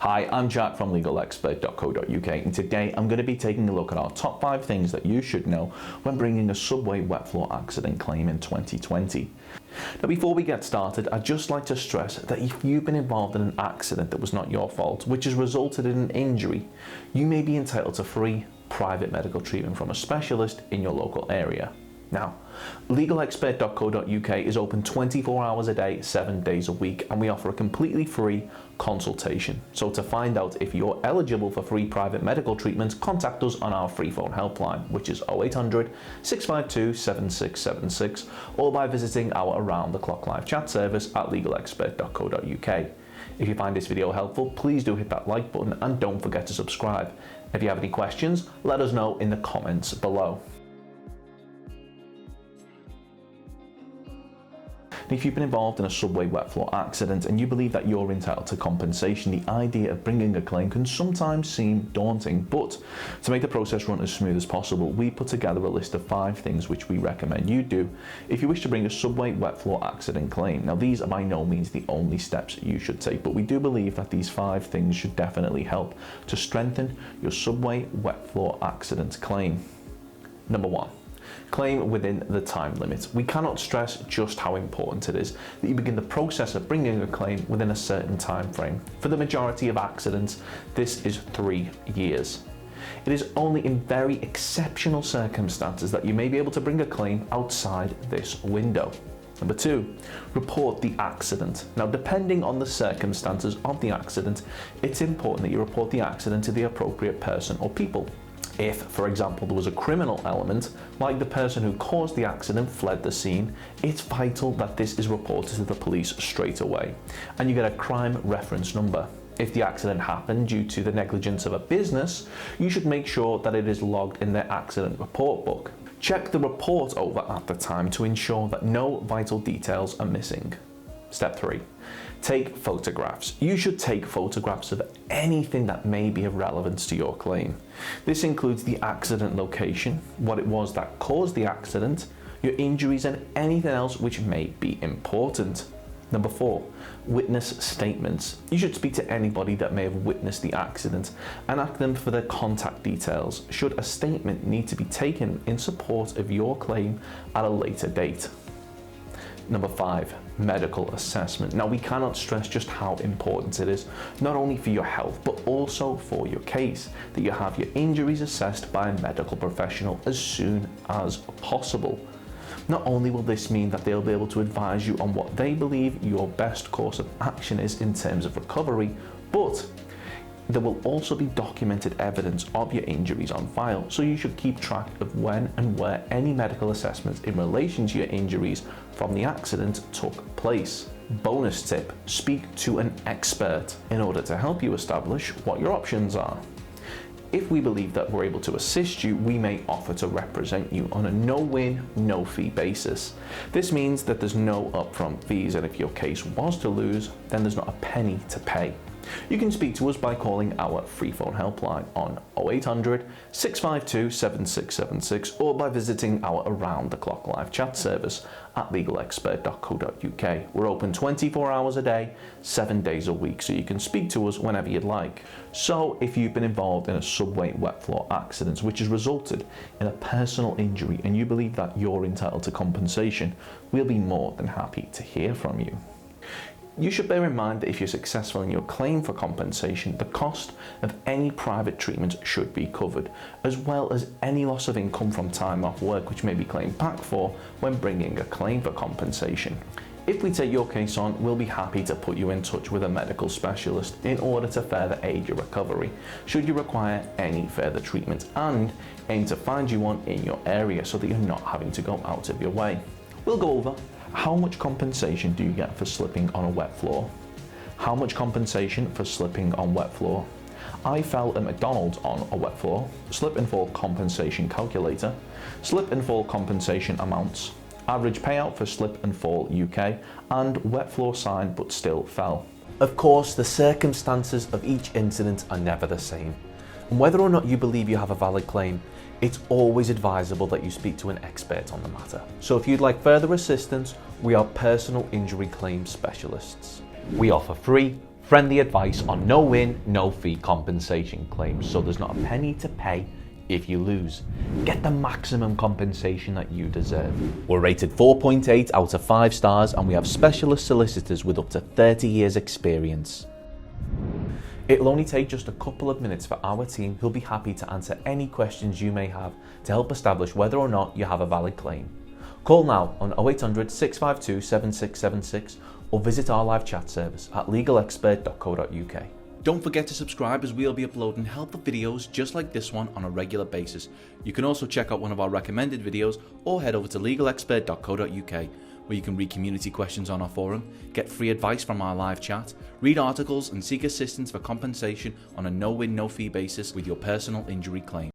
Hi, I'm Jack from legalexpert.co.uk, and today I'm going to be taking a look at our top 5 things that you should know when bringing a subway wet floor accident claim in 2020. Now, before we get started, I'd just like to stress that if you've been involved in an accident that was not your fault, which has resulted in an injury, you may be entitled to free private medical treatment from a specialist in your local area. Now, legalexpert.co.uk is open 24 hours a day, 7 days a week, and we offer a completely free consultation. So to find out if you're eligible for free private medical treatment, contact us on our free phone helpline, which is 0800 652 7676, or by visiting our around-the-clock live chat service at legalexpert.co.uk. If you find this video helpful, please do hit that like button and don't forget to subscribe. If you have any questions, let us know in the comments below. If you've been involved in a subway wet floor accident and you believe that you're entitled to compensation, the idea of bringing a claim can sometimes seem daunting, but to make the process run as smooth as possible, we put together a list of 5 things which we recommend you do if you wish to bring a subway wet floor accident claim. Now, these are by no means the only steps you should take, but we do believe that these 5 things should definitely help to strengthen your subway wet floor accident claim. Number 1. Claim within the time limit. We cannot stress just how important it is that you begin the process of bringing a claim within a certain time frame. For the majority of accidents, this is 3 years. It is only in very exceptional circumstances that you may be able to bring a claim outside this window. Number 2, report the accident. Now, depending on the circumstances of the accident, it's important that you report the accident to the appropriate person or people. If, for example, there was a criminal element, like the person who caused the accident fled the scene, it's vital that this is reported to the police straight away, and you get a crime reference number. If the accident happened due to the negligence of a business, you should make sure that it is logged in their accident report book. Check the report over at the time to ensure that no vital details are missing. Step 3. Take photographs. You should take photographs of anything that may be of relevance to your claim. This includes the accident location, what it was that caused the accident, your injuries, and anything else which may be important. Number 4, witness statements. You should speak to anybody that may have witnessed the accident and ask them for their contact details should a statement need to be taken in support of your claim at a later date. Number 5, medical assessment. Now, we cannot stress just how important it is, not only for your health, but also for your case, that you have your injuries assessed by a medical professional as soon as possible. Not only will this mean that they'll be able to advise you on what they believe your best course of action is in terms of recovery, but there will also be documented evidence of your injuries on file, so you should keep track of when and where any medical assessments in relation to your injuries from the accident took place. Bonus tip: speak to an expert in order to help you establish what your options are. If we believe that we're able to assist you, we may offer to represent you on a no-win, no-fee basis. This means that there's no upfront fees, and if your case was to lose, then there's not a penny to pay. You can speak to us by calling our free phone helpline on 0800 652 7676, or by visiting our around-the-clock live chat service at legalexpert.co.uk. We're open 24 hours a day, 7 days a week, so you can speak to us whenever you'd like. So if you've been involved in a subway wet floor accident which has resulted in a personal injury and you believe that you're entitled to compensation, we'll be more than happy to hear from you. You should bear in mind that if you're successful in your claim for compensation, the cost of any private treatment should be covered, as well as any loss of income from time off work which may be claimed back for when bringing a claim for compensation. If we take your case on, we'll be happy to put you in touch with a medical specialist in order to further aid your recovery, should you require any further treatment, and aim to find you one in your area so that you're not having to go out of your way. We'll go over: how much compensation do you get for slipping on a wet floor? How much compensation for slipping on wet floor? I fell at McDonald's on a wet floor. Slip and fall compensation calculator. Slip and fall compensation amounts. Average payout for slip and fall UK, and wet floor sign but still fell. Of course, the circumstances of each incident are never the same, and whether or not you believe you have a valid claim, it's always advisable that you speak to an expert on the matter. So if you'd like further assistance, we are personal injury claim specialists. We offer free friendly advice on no win, no fee compensation claims, so there's not a penny to pay if you lose. Get the maximum compensation that you deserve. We're rated 4.8 out of 5 stars, and we have specialist solicitors with up to 30 years experience. It'll only take just a couple of minutes for our team, who'll be happy to answer any questions you may have to help establish whether or not you have a valid claim. Call now on 0800 652 7676 or visit our live chat service at legalexpert.co.uk. Don't forget to subscribe, as we'll be uploading helpful videos just like this one on a regular basis. You can also check out one of our recommended videos or head over to legalexpert.co.uk, where you can read community questions on our forum, get free advice from our live chat, read articles and seek assistance for compensation on a no-win, no-fee basis with your personal injury claim.